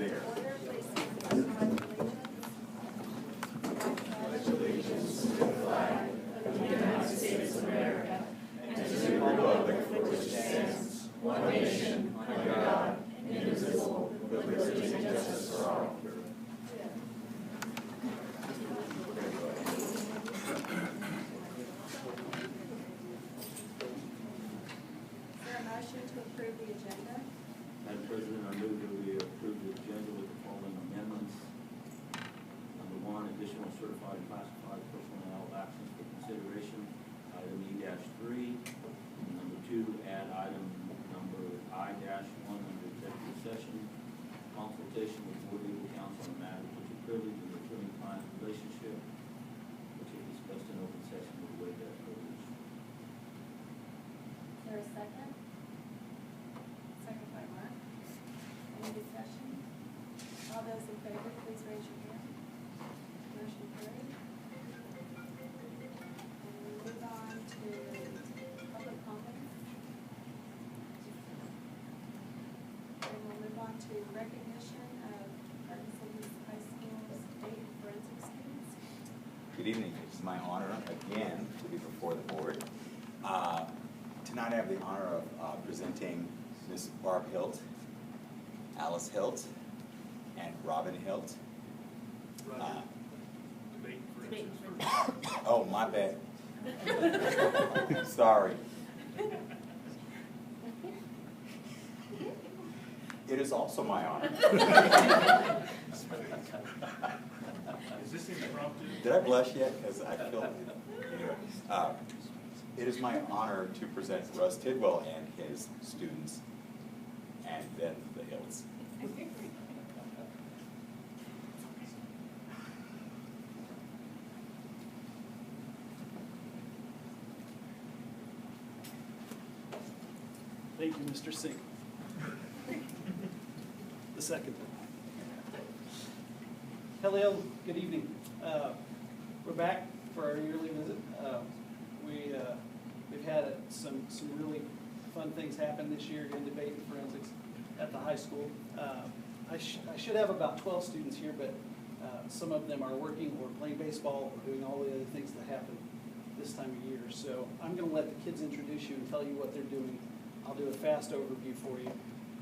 there. Madam President, I move that we approve the agenda with the following amendments. Number one, additional certified and classified personnel actions for consideration, item E-3. Number two, add item number I-1 under executive session, consultation with board legal counsel on matters which are privileged in the attorney-client relationship, which is discussed in open session with the waive that privilege. Is there a second? Second by Mark. Any discussion? All those in favor, please raise your hand. Motion carried. And we move on to public comments. And we'll move on to recognition of Arkansas High School's state forensic students. Good evening. It's my honor again to be before the board. Tonight I have the honor of presenting Ms. Barb Hilt, Alice Hilt, and Robin Hilt. Oh, my bad. Sorry. It is also my honor. Is this impromptu? Did I blush yet? Because I feel anyway. It is my honor to present Russ Tidwell and his students, and then the Hills. Thank you, Mr. Singh. The second. Hello, good evening. We're back for our yearly visit. We've had some really fun things happen this year in debate and forensics at the high school. I should have about 12 students here, but some of them are working or playing baseball or doing all the other things that happen this time of year. So I'm going to let the kids introduce you and tell you what they're doing. I'll do a fast overview for you.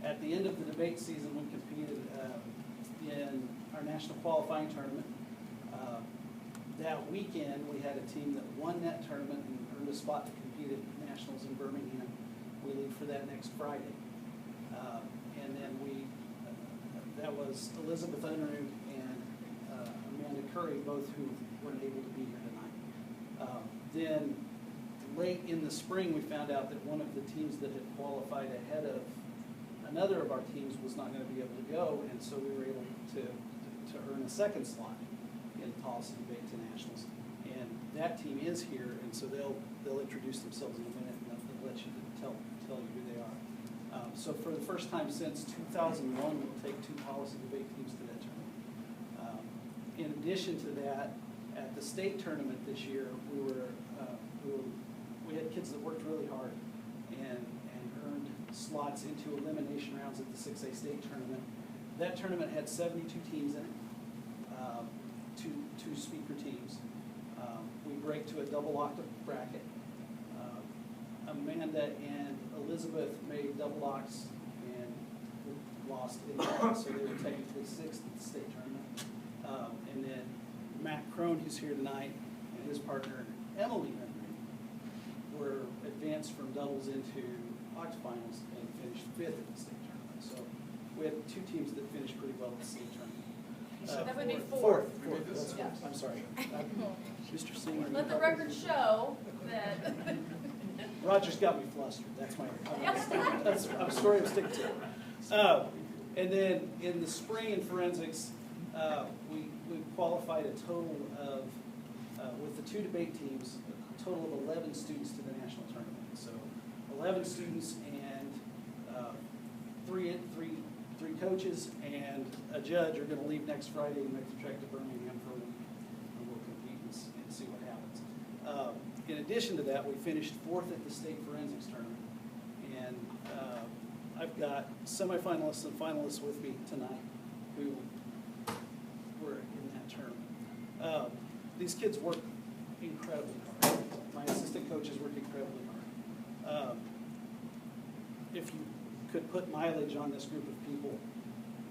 At the end of the debate season, we competed in our national qualifying tournament. That weekend, we had a team that won that tournament and earned a spot to compete at nationals in Birmingham. We leave for that next Friday. And then that was Elizabeth Unruh and Amanda Curry, both who weren't able to be here tonight. Then late in the spring, we found out that one of the teams that had qualified ahead of another of our teams was not going to be able to go, and so we were able to earn a second slot in policy debate to nationals. And that team is here, and so they'll introduce themselves in a minute, and they'll let you tell you who they are. So for the first time since 2001, we'll take two policy debate teams to that tournament. In addition to that, at the state tournament this year, we had kids that worked really hard and earned slots into elimination rounds at the 6A state tournament. That tournament had 72 teams in it, two speaker teams. We break to a double octave bracket. Amanda and Elizabeth made double octs and lost in that, so they were technically sixth at the state tournament. And then Matt Crone, who's here tonight, and his partner Emily Henry were advanced from doubles into octafinals and finished fifth at the state tournament. So we had two teams that finished pretty well at the state tournament. That would be Fourth. fourth. Yeah. I'm sorry. Mr. Singer. Let the record show that. Roger's got me flustered. That's a story I'm sticking to. And then in the spring in forensics, we qualified a total of, with the two debate teams, a total of 11 students to the national tournament. So 11 students and three coaches and a judge are going to leave next Friday and make the trek to Birmingham for a week, and we'll compete and see what happens. In addition to that, we finished fourth at the state forensics tournament, and I've got semifinalists and finalists with me tonight these kids work incredibly hard. My assistant coaches work incredibly hard. If you could put mileage on this group of people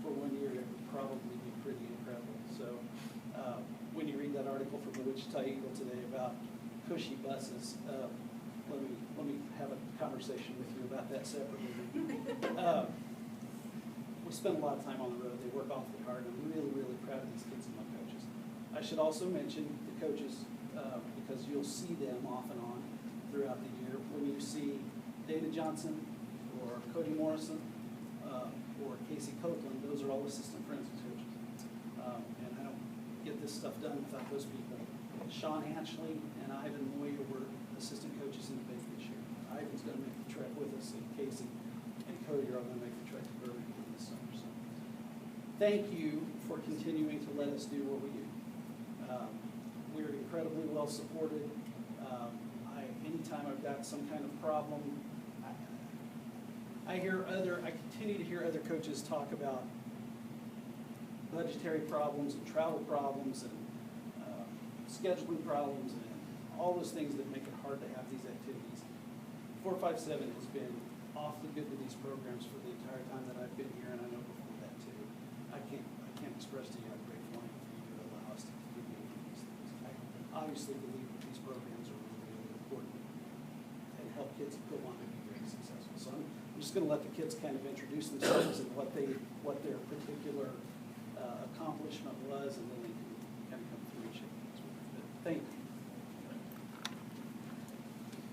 for 1 year, it would probably be pretty incredible. So when you read that article from the Wichita Eagle today about cushy buses, let me have a conversation with you about that separately. We spend a lot of time on the road. They work awfully hard. I'm really, really proud of these kids and my coaches. I should also mention the coaches because you'll see them off and on throughout the year. When you see Dana Johnson or Cody Morrison or Casey Copeland, those are all assistant forensics coaches. And I don't get this stuff done without those people. Sean Ashley and Ivan Moyer were assistant coaches in debate this year. Ivan's going to make the trek with us, and Casey and Cody are all going to make the trek to Birmingham this summer. So thank you for continuing to let us do what we do. We're incredibly well supported. Anytime I've got some kind of problem, I continue to hear other coaches talk about budgetary problems and travel problems and scheduling problems and all those things that make it hard to have these activities. 457 has been awfully good to these programs for the entire time that I've been here, and I know before that too. I can't express to you how grateful I am for you to allow us to continue doing these things. I obviously believe that these programs are really, really important and help kids go on to be very successful. So I'm just going to let the kids kind of introduce themselves and what their particular accomplishment was, and then they can kind of come through and shake hands with us. But thank you.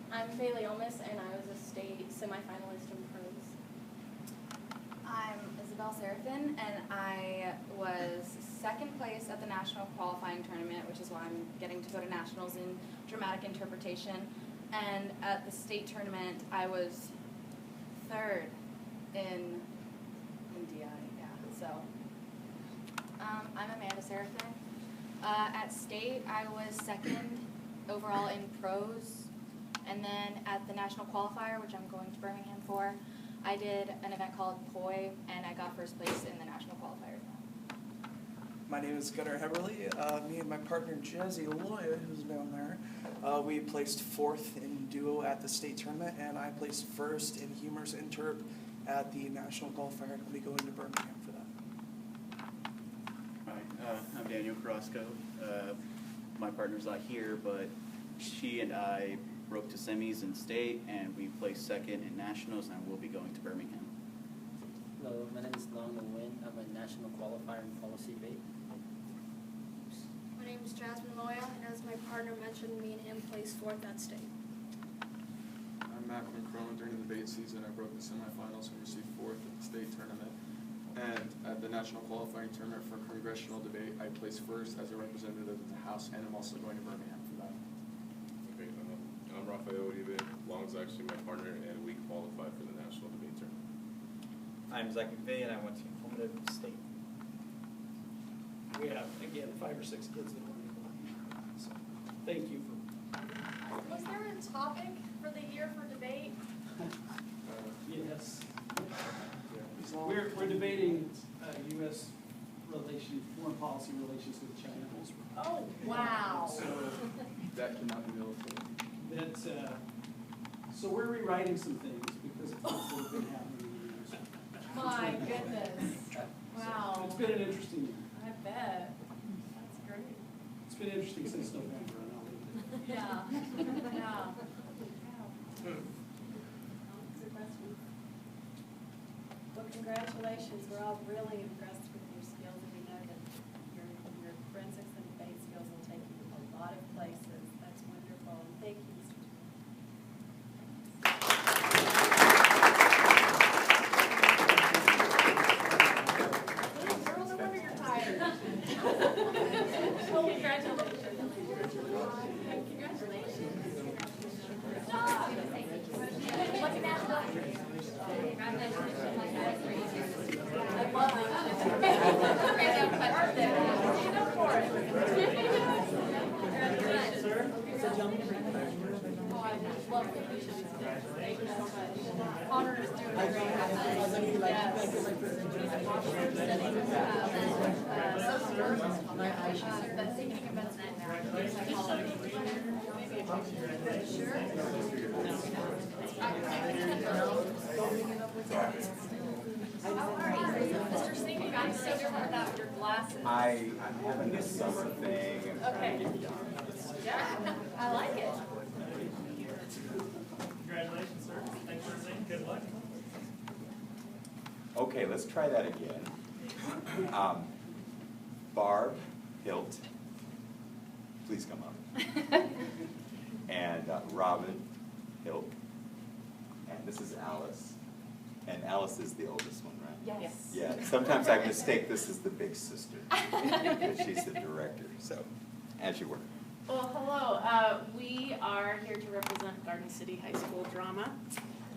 I'm Bailey Olmis, and I was a state semifinalist in pros. I'm Isabel Seraphin, and I was second place at the national qualifying tournament, which is why I'm getting to go to nationals in dramatic interpretation. And at the state tournament, I was third in DI, yeah. So I'm Amanda Seraphin. At state, I was second overall in pros. And then at the national qualifier, which I'm going to Birmingham for, I did an event called POI, and I got first place in the national qualifier. My name is Gunnar Heberly. Me and my partner Jesse Loya, who's down there, we placed fourth in duo at the state tournament, and I placed first in humorous interp at the national qualifier, and I'll be going to Birmingham for that. Hi, I'm Daniel Carrasco. My partner's not here, but she and I broke to semis in state, and we placed second in nationals, and we'll be going to Birmingham. Hello, my name is Long Nguyen. I'm a national qualifier in policy debate. My name is Jasmine Loya, and as my partner mentioned, me and him placed fourth at state. I'm Matt McCrone. During the debate season, I broke the semifinals and received fourth at the state tournament. And at the national qualifying tournament for congressional debate, I placed first as a representative of the House, and I'm also going to Birmingham for that. Okay, I'm Rafael Uribe. Long's actually my partner, and we qualified for the national debate tournament. I'm Zach McVeigh, and I went to Informative State. We have, again, 5 or 6 kids that were able to be here. So thank you for. Was there a topic for the year for debate? Yes. We're debating U.S. foreign policy relations with China. Oh, wow. So That cannot be military. So we're rewriting some things because of things that have been happening in the years. My goodness. Wow. So it's been an interesting year. I bet. That's great. It's been interesting since November, and I'll leave it. Yeah. Yeah. Well, congratulations. We're all really impressed with your skills, and we know that your forensics and debate skills will take you a lot of places. That's wonderful. And thank you, Mr. Girl, no wonder you're tired. Well, congratulations. Congratulations. Stop. Looking at the I love it. Mr. Singh, you got so different without your glasses. I'm having this summer thing. And Okay. Yeah, I like it. Congratulations, sir. Thanks for saying good luck. Okay, let's try that again. Barb Hilt, please come up. And Robin Hilt. And this is Alice. And Alice is the oldest one, right? Yes. Yeah, sometimes I mistake this as the big sister, because she's the director, so, as you were. Well, hello. We are here to represent Garden City High School Drama.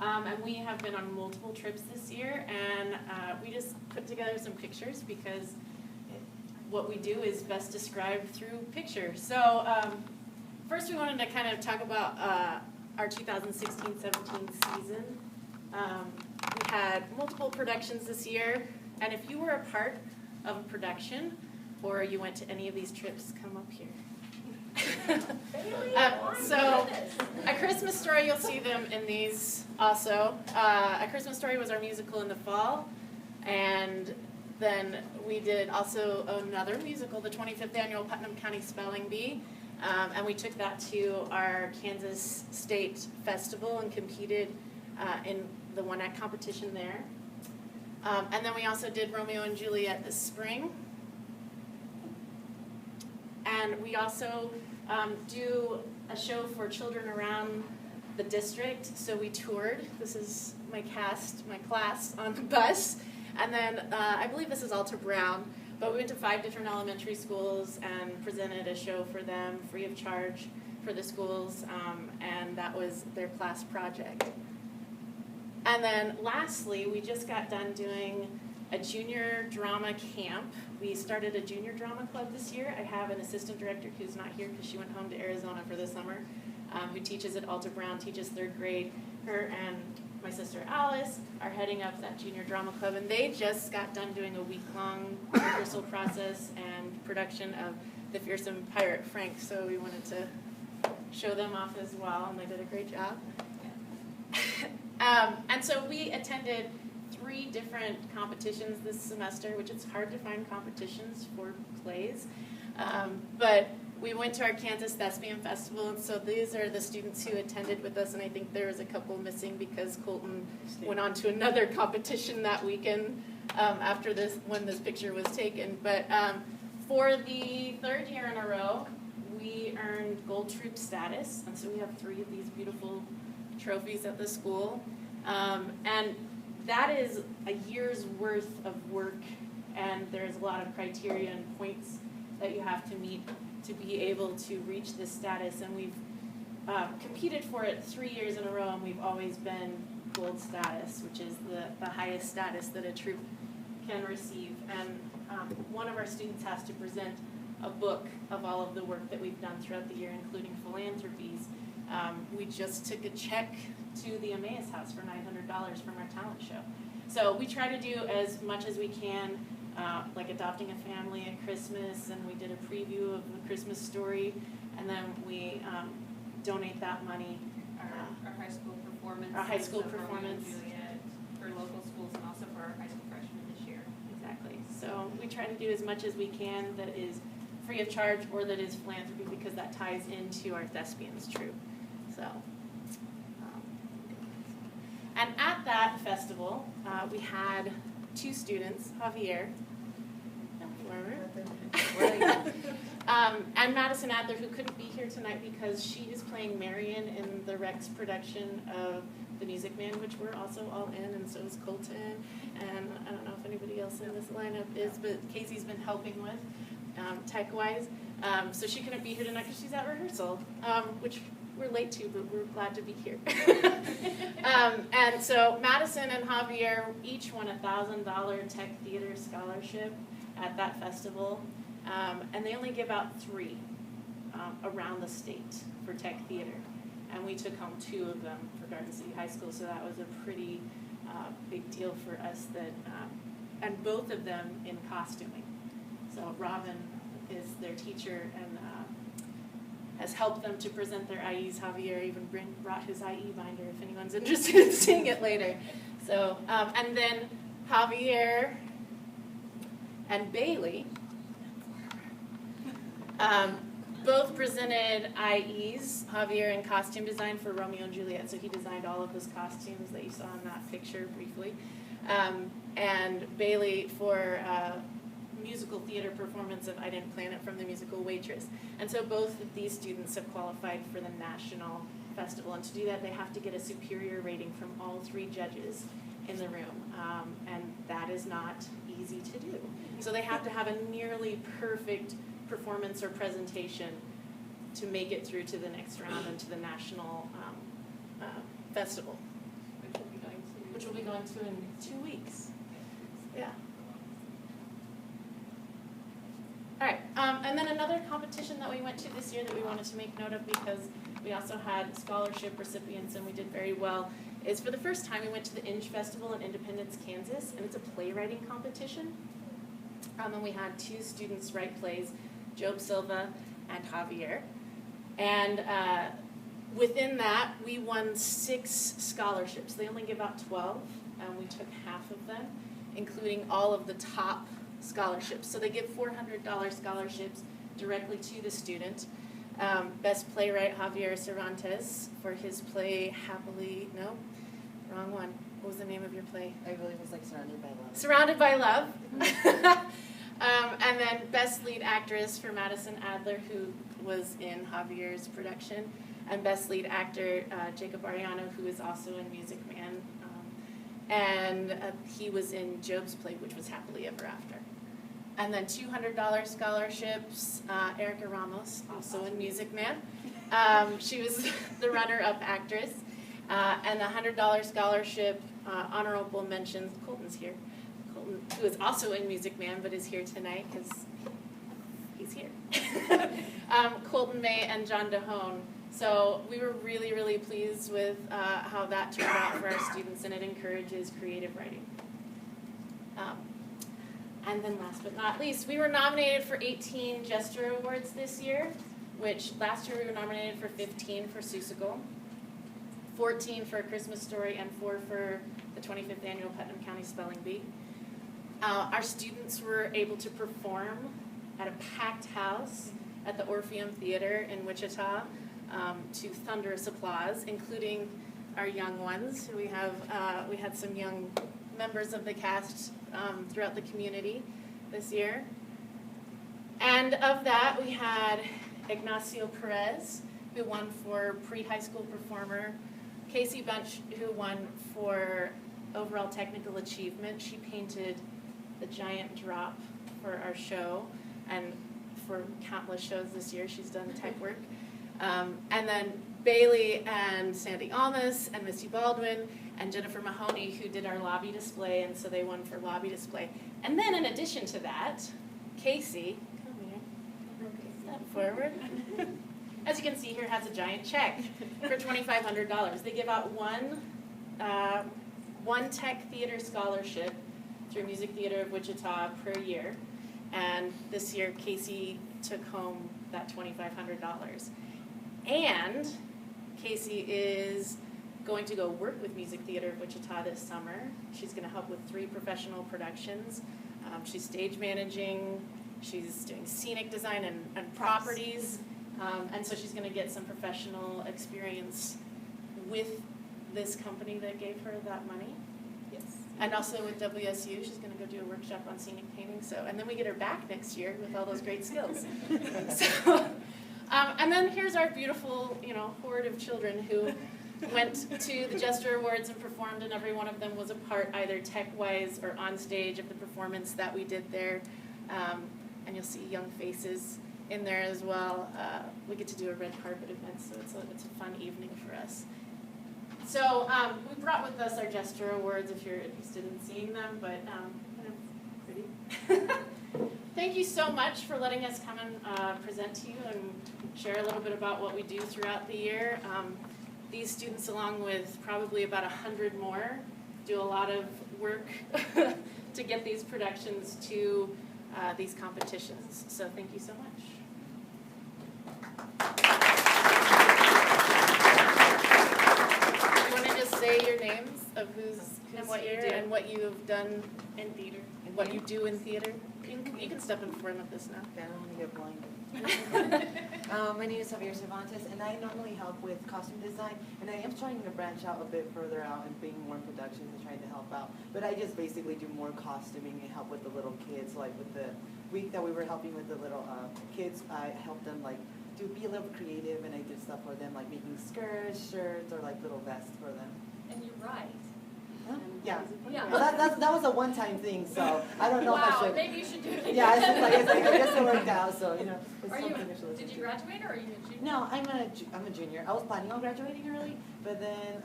And we have been on multiple trips this year, and we just put together some pictures because what we do is best described through picture. So first we wanted to kind of talk about our 2016-17 season. We had multiple productions this year, and if you were a part of a production or you went to any of these trips, come up here. So, A Christmas Story, you'll see them in these also. A Christmas Story was our musical in the fall, and then we did also another musical, the 25th Annual Putnam County Spelling Bee, and we took that to our Kansas State Festival and competed in the one-act competition there. And then we also did Romeo and Juliet this spring. And we also do a show for children around the district. So we toured. This is my class on the bus. And then I believe this is Alta Brown. But we went to 5 different elementary schools and presented a show for them free of charge for the schools. And that was their class project. And then lastly, we just got done doing a junior drama camp. We started a junior drama club this year. I have an assistant director who's not here because she went home to Arizona for the summer, who teaches at Alta Brown, teaches 3rd grade. Her and my sister Alice are heading up that junior drama club, and they just got done doing a week-long rehearsal process and production of The Fearsome Pirate Frank, so we wanted to show them off as well, and they did a great job. And so we attended 3 different competitions this semester, which it's hard to find competitions for plays. But we went to our Kansas Thespian Festival, and so these are the students who attended with us, and I think there was a couple missing because Colton went on to another competition that weekend after this, when this picture was taken. But for the 3rd year in a row, we earned Gold Troop status, and so we have 3 of these beautiful trophies at the school. And that is a year's worth of work, and there's a lot of criteria and points that you have to meet to be able to reach this status. And we've competed for it 3 years in a row, and we've always been gold status, which is the highest status that a troop can receive. And one of our students has to present a book of all of the work that we've done throughout the year, including philanthropies. We just took a check to the Emmaus House for $900 from our talent show. So we try to do as much as we can, like adopting a family at Christmas, and we did a preview of A Christmas Story, and then we donate that money. Our high school performance. Our high school of Romeo and performance. Juliet for local schools and also for our high school freshmen this year. Exactly. So we try to do as much as we can that is free of charge or that is philanthropy, because that ties into our Thespians troupe. So, and at that festival, we had 2 students, Javier, and Madison Adler, who couldn't be here tonight because she is playing Marion in the Rex production of The Music Man, which we're also all in, and so is Colton, and I don't know if anybody else in this lineup is, but Casey's been helping with, tech-wise, so she couldn't be here tonight because she's at rehearsal, which we're late to, but we're glad to be here. And so Madison and Javier each won a $1,000 Tech Theater scholarship at that festival, and they only give out 3 around the state for Tech Theater, and we took home 2 of them for Garden City High School, so that was a pretty big deal for us. That and both of them in costuming. So Robin is their teacher, and has helped them to present their IEs. Javier even brought his IE binder if anyone's interested in seeing it later. So, and then Javier and Bailey both presented IEs. Javier in costume design for Romeo and Juliet, so he designed all of those costumes that you saw in that picture briefly. And Bailey for musical theater performance of I Didn't Plan It from the musical Waitress. And so both of these students have qualified for the national festival, and to do that they have to get a superior rating from all 3 judges in the room, and that is not easy to do. So they have to have a nearly perfect performance or presentation to make it through to the next round and to the national festival, which we'll be going to in 2 weeks. Yeah. All right, and then another competition that we went to this year that we wanted to make note of because we also had scholarship recipients and we did very well is for the first time we went to the Inge Festival in Independence, Kansas, and it's a playwriting competition. And we had 2 students write plays, Job Silva and Javier. And within that, we won 6 scholarships. They only give out 12, and we took half of them, including all of the top scholarships. So they give $400 scholarships directly to the student. Best playwright, Javier Cervantes, for his play Happily, no, wrong one. What was the name of your play? I believe it was like Surrounded by Love. Surrounded by Love. And then Best Lead Actress for Madison Adler, who was in Javier's production. And Best Lead Actor, Jacob Ariano, who is also in Music Man. And he was in Job's play, which was Happily Ever After. And then $200 scholarships, Erica Ramos, also in Music Man. She was the runner-up actress. And a $100 scholarship, honorable mentions, Colton's here. Colton, who is also in Music Man, but is here tonight because he's here. Colton May and John DeHone. So we were really, really pleased with how that turned out for our students, and it encourages creative writing. And then last but not least, we were nominated for 18 Jester Awards this year, which last year we were nominated for 15 for Seussical, 14 for A Christmas Story, and 4 for the 25th Annual Putnam County Spelling Bee. Our students were able to perform at a packed house at the Orpheum Theater in Wichita to thunderous applause, including our young ones. We had some young members of the cast throughout the community this year. And of that, we had Ignacio Perez, who won for pre-high school performer, Casey Bunch, who won for overall technical achievement. She painted the giant drop for our show, and for countless shows this year, she's done tech work. And then Bailey and Sandy Almas and Misty Baldwin and Jennifer Mahoney, who did our lobby display, and so they won for lobby display. And then in addition to that, Casey, come here, step forward. As you can see here, has a giant check for $2,500. They give out one tech theater scholarship through Music Theater of Wichita per year. And this year, Casey took home that $2,500. And Casey is going to go work with Music Theater of Wichita this summer. She's going to help with 3 professional productions. She's stage managing, she's doing scenic design and properties, and so she's going to get some professional experience with this company that gave her that money. Yes. And also with WSU, she's going to go do a workshop on scenic painting. So, and then we get her back next year with all those great skills. So, and then here's our beautiful, horde of children who went to the Jester Awards and performed, and every one of them was a part, either tech-wise or on stage, of the performance that we did there. And you'll see young faces in there as well. We get to do a red carpet event, so it's a fun evening for us. So we brought with us our Jester Awards if you're interested in seeing them, but kind of pretty. Thank you so much for letting us come and present to you and share a little bit about what we do throughout the year. These students, along with probably about 100 more, do a lot of work to get these productions to these competitions. So thank you so much. of who's And what you do and what you have done in theater, what you do in theater. You can step in front of this now. I don't want to get blind. My name is Javier Cervantes, and I normally help with costume design, and I am trying to branch out a bit further out and being more in production and trying to help out. But I just basically do more costuming and help with the little kids. Like with the week that we were helping with the little kids, I helped them like be a little creative, and I did stuff for them like making skirts, shirts, or like little vests for them. And you're right. Huh? Yeah. Yeah. Well, that was a one-time thing, so I don't know if I Wow, should. maybe you should do it again. Yeah, it's like I guess it worked out, so you know. It's Are you, something I should listen did to. you graduate or are you a junior? No, I'm a junior. I was planning on graduating early, but then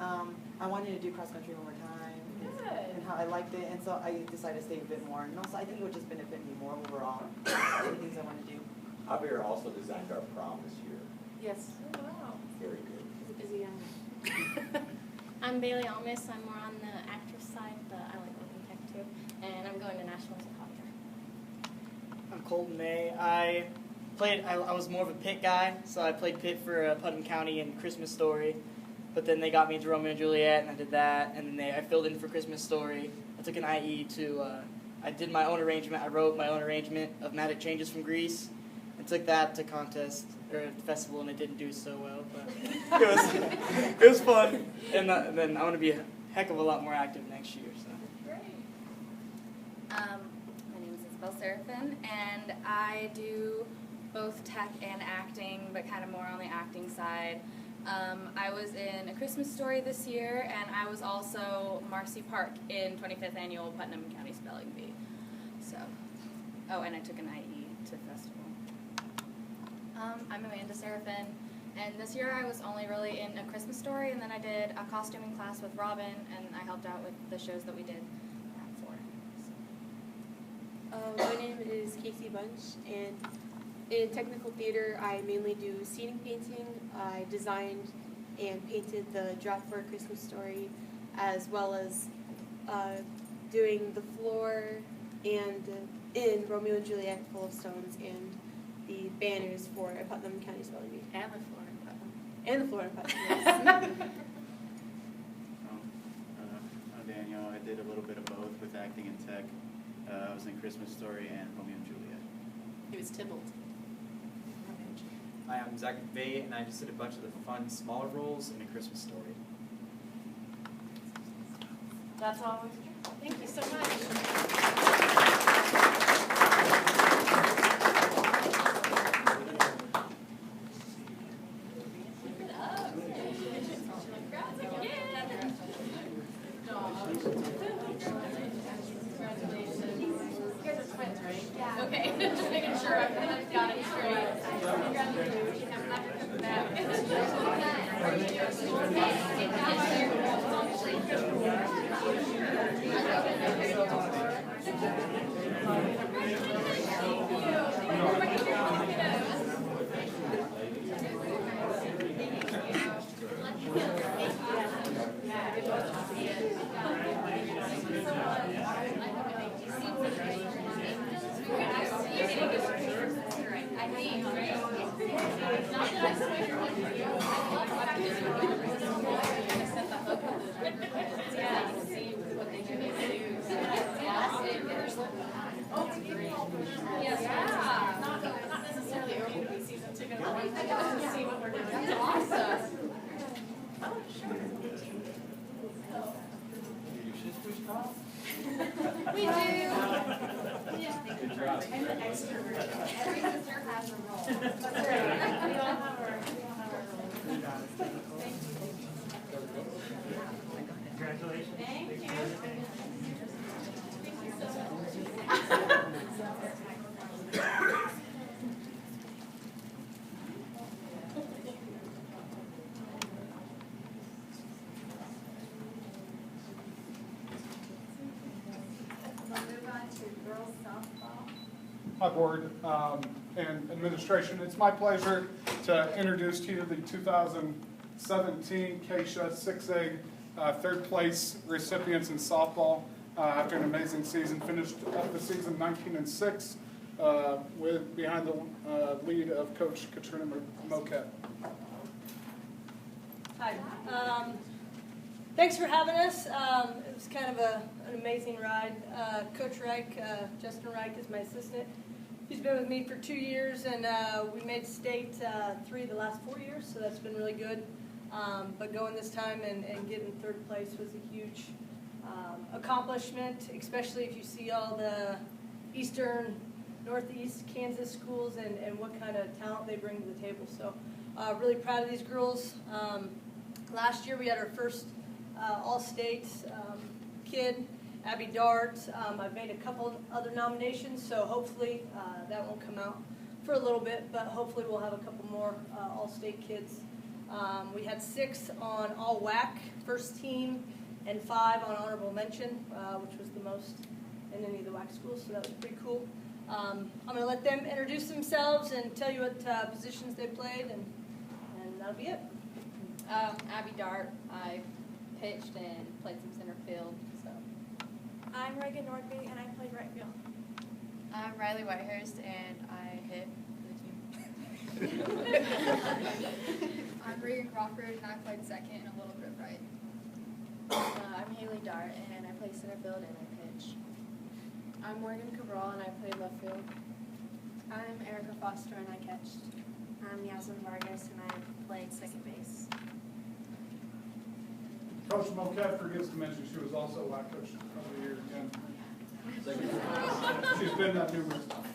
I wanted to do cross country one more time. Good. And how I liked it, and so I decided to stay a bit more. And also, I think it would just benefit me more overall. The things I want to do. Javier also designed our prom this year. Yes. Oh, wow. Very good. He's a busy young man. I'm Bailey Almus. I'm more on the actress side, but I like working tech too. And I'm going to nationals at Javier. I'm Colton May. I was more of a Pitt guy, so I played Pitt for Putnam County in Christmas Story. But then they got me into Romeo and Juliet, and I did that. And then I filled in for Christmas Story. I took an IE to, I did my own arrangement. I wrote my own arrangement of Magic Changes from Greece, and took that to contest or festival, and it didn't do so well. But it was fun. And then I want to be a heck of a lot more active next year. So. Great. My name is Isabel Seraphin, and I do both tech and acting, but kind of more on the acting side. I was in A Christmas Story this year, and I was also Marcy Park in 25th Annual Putnam County Spelling Bee. So, oh, and I took an IE to festival. I'm Amanda Seraphin, and this year I was only really in A Christmas Story, and then I did a costuming class with Robin, and I helped out with the shows that we did for. My name is Casey Bunch, and in technical theater, I mainly do scenic painting. I designed and painted the draft for A Christmas Story, as well as doing the floor and in Romeo and Juliet, Full of Stones, and the banners for Putnam County Spelling Bee. And the floor in Putnam. And the floor in Putnam, yes. I'm Daniel. I did a little bit of both with acting and tech. I was in Christmas Story and Romeo and Juliet. He was Tybalt. Hi, I'm Zach McVeigh, and I just did a bunch of the fun, smaller roles in A Christmas Story. That's all. Thank you so much. Keep it up. Congrats again. Congratulations. You guys are twins, right? Yeah. Okay, just making sure I've got it straight. Congratulations. We do. Yeah. Good job. I'm the extrovert. Every sister has a role. That's right. We all have our roles. Thank you. Congratulations. Thank you. Thank you so much. We'll move on to girls softball. Hi, Board and Administration. It's my pleasure to introduce to you the 2017 Keisha 6A third place recipients in softball after an amazing season. Finished up the season 19-6 with behind the lead of Coach Katrina Moquette. Hi. Thanks for having us. It was kind of an amazing ride. Coach Reich, Justin Reich is my assistant. He's been with me for 2 years, and we made state 3 of the last 4 years, so that's been really good. But going this time and getting 3rd place was a huge accomplishment, especially if you see all the eastern, northeast Kansas schools and what kind of talent they bring to the table. So really proud of these girls. Last year we had our first all-state kid, Abby Dart. I've made a couple other nominations, so hopefully that won't come out for a little bit, but hopefully we'll have a couple more all-state kids. We had 6 on all WAC first team and 5 on honorable mention, which was the most in any of the WAC schools, so that was pretty cool. I'm going to let them introduce themselves and tell you what positions they played, and that'll be it. Abby Dart. I pitched and played some center field. So. I'm Reagan Nordby, and I played right field. I'm Riley Whitehurst, and I hit for the team. I'm Regan Crawford, and I played second and a little bit of right. I'm Haley Dart, and I play center field and I pitch. I'm Morgan Cabral, and I played left field. I'm Erica Foster, and I catched. I'm Yasmin Vargas, and I played second base. Coach Moquette forgets to mention she was also a WAC coach a couple of years again. She's been that numerous times.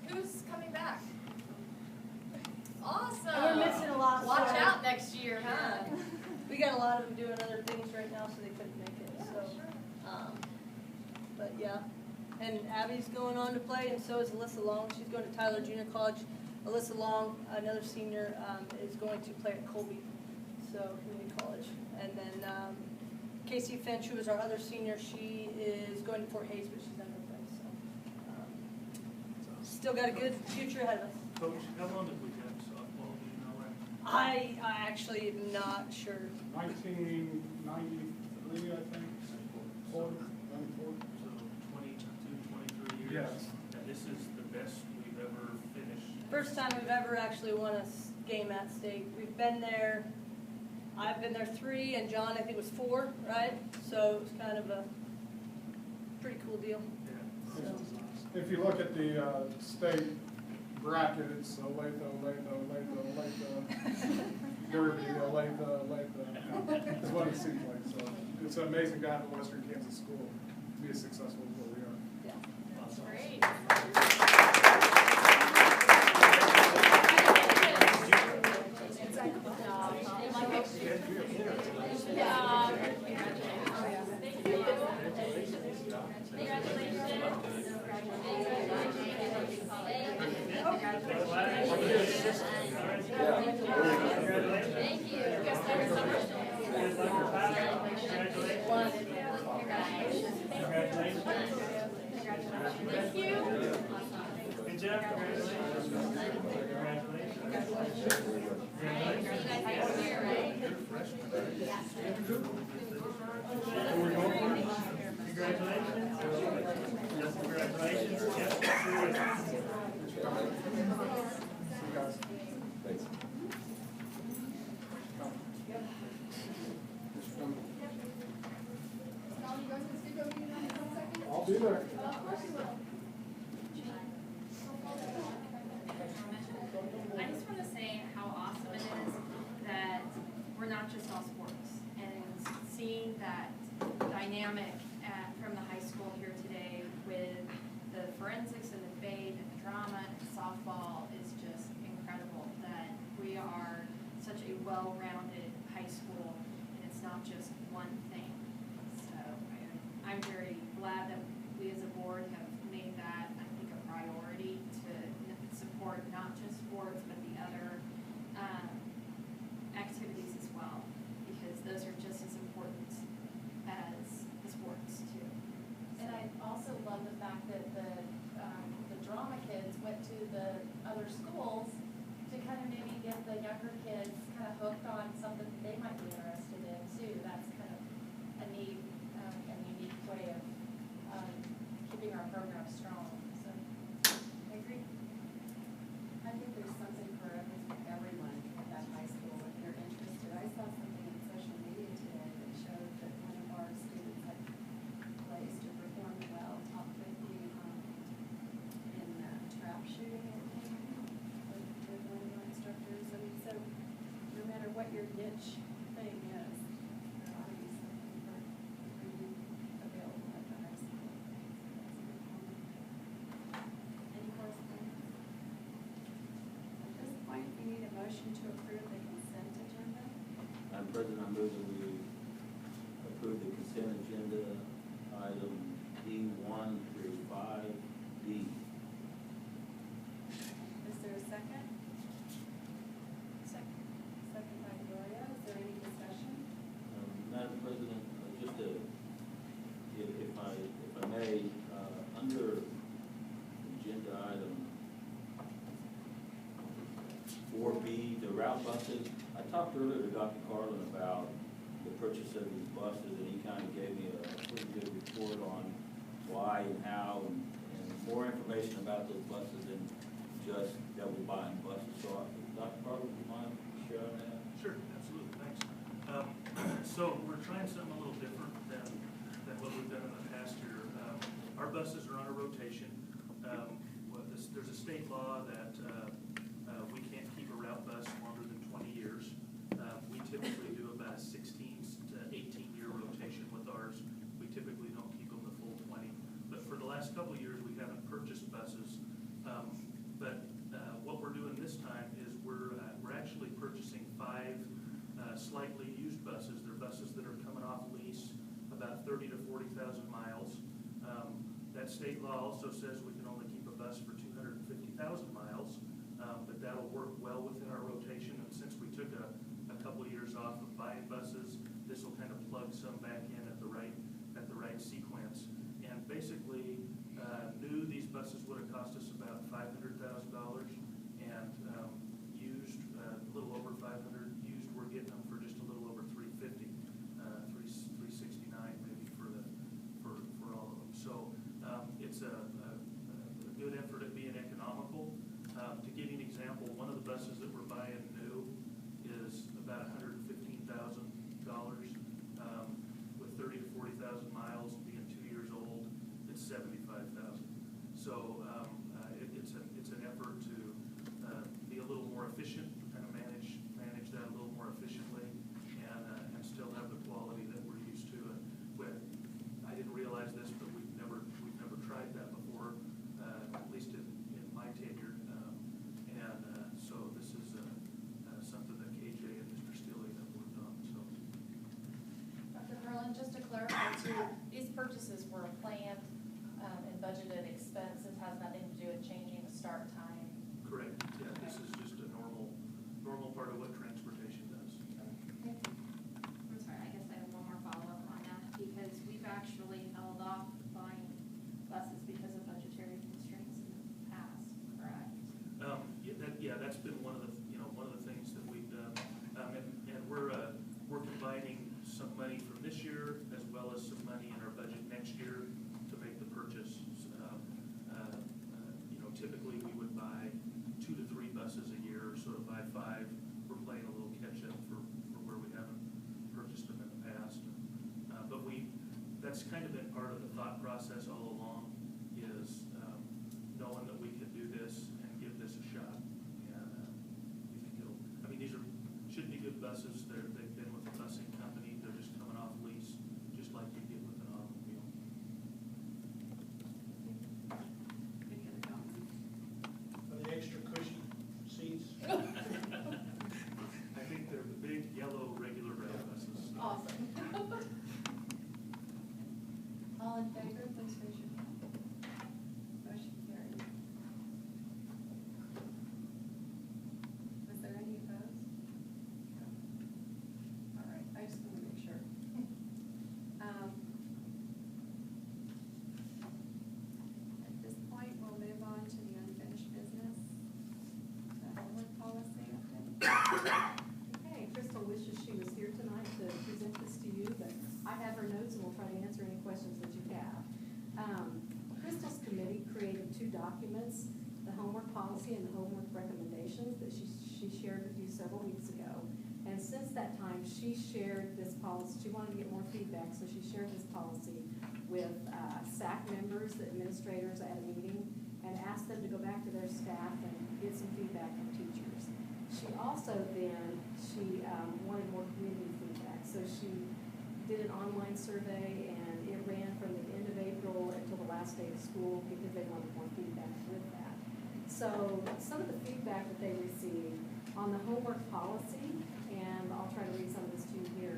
Who's coming back? Awesome. And we're missing a lot. Watch so out next year, huh? We got a lot of them doing other things right now, so they couldn't make it. But yeah, and Abby's going on to play, and so is Alyssa Long. She's going to Tyler Junior College. Alyssa Long, another senior, is going to play at Colby, so community college. And then Casey Finch, who is our other senior, she is going to Fort Hays, but she's not going to play. So still got a good future ahead of us. Coach, how long have we had softball? Do you know that? I actually am not sure. 1993, I think. 94. So 22, 23 years? Yes. And this is the best we've ever finished? First time we've ever actually won a game at state. We've been there, I've been there 3, and John, I think, was 4, right? So it was kind of a pretty cool deal. Yeah. So. If you look at the state bracket, it's Olathe, Derby, Olathe. It's what it seems like. So it's an amazing guy at Western Kansas School to be as successful as what we are. Yeah. That's great. I'll be there. I just want to say how awesome it is that we're not just all sports, and seeing that dynamic from the high school here today with the forensics and the debate and the drama and softball is just incredible. That we are such a well-rounded high school, and it's not just one thing. So I'm very glad that we as a board have made that, I think, a priority to support not just sports, but the other activities as well, because those are just as important as the sports too. And I also love the fact that the drama kids went to the other schools to kind of maybe get the younger kids kind of hooked on something that they might be interested in too. That's kind of a neat and unique way of keeping our program strong. So I agree. I think there's something President, I move that we approve the consent agenda item D1 through 5D. Is there a second? Second. Second by Gloria. Is there any discussion? Madam President, just to, if I may, under agenda item 4B, the route buses, I talked earlier to Dr. Carlin about the purchase of these buses, and he kind of gave me a pretty good report on why and how, and more information about those buses than just that we're buying buses. So, Dr. Carlin, would you mind sharing that? Sure, absolutely, thanks. So we're trying something a little different than what we've done in the past year. Our buses are on a rotation. There's a state law that we can't keep a route bus longer than 20 years. We typically do about a 16 to 18-year rotation with ours. We typically don't keep them the full 20. But for the last couple of years, we haven't purchased buses. But what we're doing this time is we're actually purchasing 5 slightly used buses. They're buses that are coming off lease, about 30 to 40,000 miles. That state law also says we can only keep a bus for 250,000 miles, but that'll work well within our rotation. And since we took a couple of years off of buying buses, this will kind of plug some back in at the right sequence. And basically, new, these buses would have cost us about $500,000, and used a little over 500. Used, we're getting them for just a little over 350, 369 maybe for all of them. So it's a good effort at being economical. To give you an example, one of the buses that we're buying new is about $115,000, with 30 to 40,000 miles, being 2 years old, it's $75,000. So it's an effort to be a little more efficient, kind of manage that a little more efficiently, and still have the quality that we're used to. And I didn't realize this, but we've never tried that before, at least in my tenure. So this is something that KJ and Mr. Steele have worked on. So, Dr. Carlin, just to clarify too, these purchases were planned and budgeted expense. It has nothing to do with changing the start time. correct. Yeah, this is just a normal part of what transportation does. I'm sorry, I guess I have one more follow-up on that, because we've actually held off buying buses because of budgetary constraints in the past, correct? That's been one of the things that we've done, and we're combining some money from this year as well as some money in our budget next year to make the purchase. Typically we would buy 2 to 3 buses a year, so to buy 5, we're playing a little catch up for where we haven't purchased them in the past. But that's kind of been part of the thought process all along, is knowing that we could do this and give this a shot. And we think should be good buses. They've been with a busing company. They're just coming off lease, just like you get with an automobile. Any other comments? Are they extra cushy seats? I think they're the big yellow regular rail buses. Awesome. All in favor, please raise your hand. Motion carried. Was there any opposed? No. All right, I just want to make sure. At this point, we'll move on to the unfinished business, the homework policy update. Okay, Crystal wishes she was here tonight to present this to you, but I have her notes and we'll try to answer any questions that you have. Crystal's committee created 2 documents, the homework policy and the homework recommendations that she shared with you several weeks ago. And since that time, she shared this policy. She wanted to get more feedback, so she shared this policy with SAC members, the administrators at a meeting, and asked them to go back to their staff and get some feedback from teachers. She also wanted more community feedback, so she did an online survey, and it ran from the end of April until the last day of school because they wanted more feedback with that. So some of the feedback that they received on the homework policy and I'll try to read some of this to you here.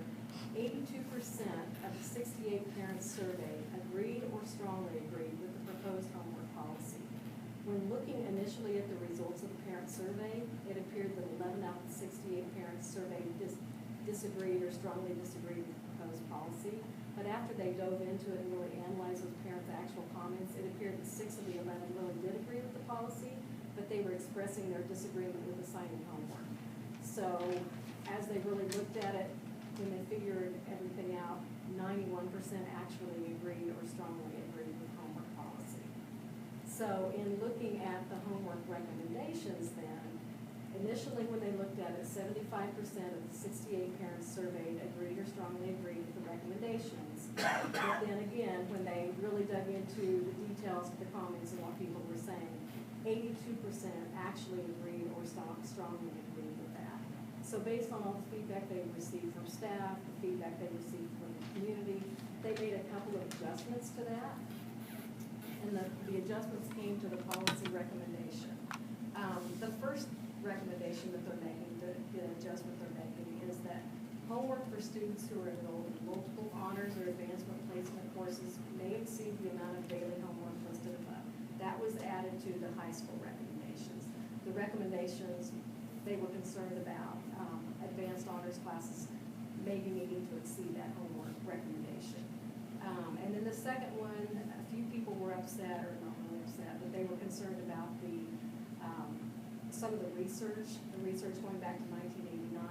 82% of the 68 parents surveyed agreed or strongly agreed with the proposed homework policy. When looking initially at the results of the parent survey, it appeared that 11 out of the 68 parents surveyed disagreed or strongly disagreed with the proposed policy. But after they dove into it and really analyzed those parents' actual comments, it appeared that 6 of the 11 really did agree with the policy, but they were expressing their disagreement with assigning homework. So as they really looked at it, when they figured everything out, 91% actually agreed or strongly agreed with homework policy. So in looking at the homework recommendations then, initially when they looked at it, 75% of the 68 parents surveyed agreed or strongly agreed with the recommendations. But then again, when they really dug into the details of the comments and what people were saying, 82% actually agreed or strongly agreed with that. So based on all the feedback they received from staff, the feedback they received from the community, they made a couple of adjustments to that. And the adjustments came to the policy recommendation. The first recommendation that they're making, the adjustment they're making, is that homework for students who are enrolled in multiple honors or advancement placement courses may exceed the amount of daily homework listed above. That was added to the high school recommendations. The recommendations, they were concerned about advanced honors classes maybe needing to exceed that homework recommendation. And then the second one, a few people were upset, or not really upset, but they were concerned about some of the research going back to 1989.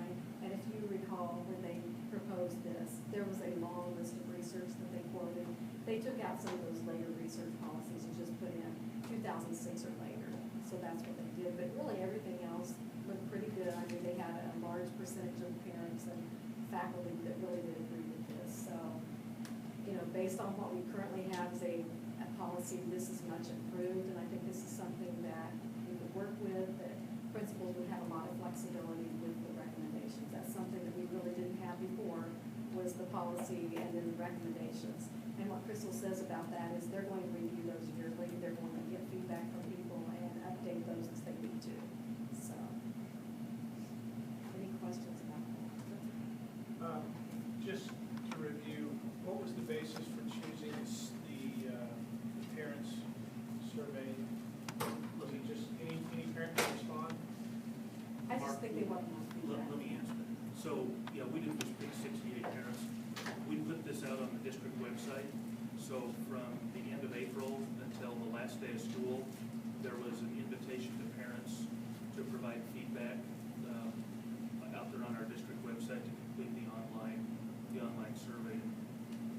And if you recall, when they proposed this, there was a long list of research that they quoted. They took out some of those later research policies and just put in 2006 or later. So that's what they did. But really everything else looked pretty good. I mean, they had a large percentage of parents and faculty that really did agree with this. So, you know, based on what we currently have as a policy, this is much improved. And I think this is something that we could work with, that principals would have a lot of flexibility with the recommendations. That's something that we really didn't have before, was the policy and then the recommendations. And what Crystal says about that is they're going to review those yearly. They're going to get feedback from people and update those as they need to. So, any questions about that? Just to review, what was the basis for choosing the parents survey? Was it just any parent to respond? I just think they want more feedback. Let me answer that. So, yeah, we didn't just pick 68 parents. We put this out on the district website. So from the end of April until the last day of school, there was an invitation to parents to provide feedback out there on our district website to complete the online survey.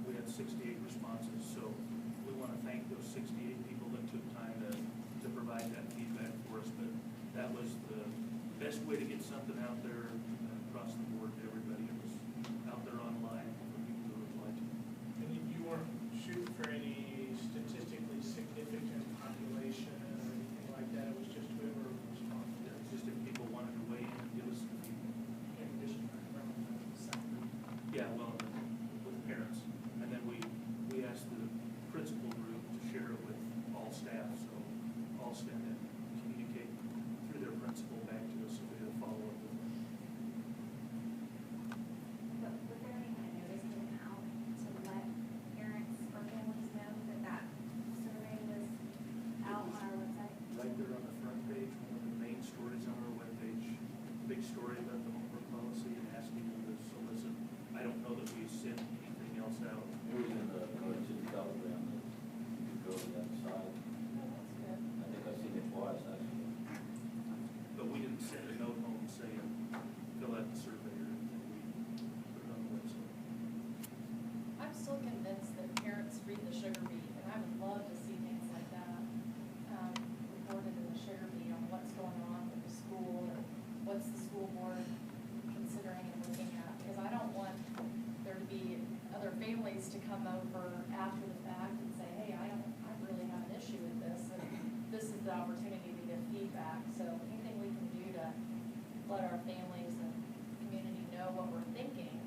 We had 68 responses. So we want to thank those 68 people that took time to provide that feedback for us. But that was the best way to get something out there across the board to everybody. It was out there online for people to reply to. And you weren't shooting for any statistically significant population or anything like that? It was just whoever responded? Yeah, it's just if people wanted to weigh in and give us the feedback. In addition to Yeah, well, with parents. And then we asked the principal group to share it with all staff, so all staff then communicate through their principal back to us so we have follow-up with them. But was there any kind of notice given out to let parents or families know that that survey was out on our website? Right there on the front page, one of the main stories on our webpage, big story about the homework policy and asking them to solicit. I don't know that we sent anything else out. It was in the city telegram that you could go to that site. Oh, that's good. I think I've seen it twice, actually. But we didn't send a note home saying, fill out the survey or anything. We put it on the website. I'm still convinced that parents read the sugar beet, and I would love to see things like that reported in the sugar beet on what's going on with the school or what's the school board considering and looking at. Because I don't want there to be other families to come over after the fact and say, hey, I really have an issue with this, and this is the opportunity to get feedback. So anything we can do to let our families and community know what we're thinking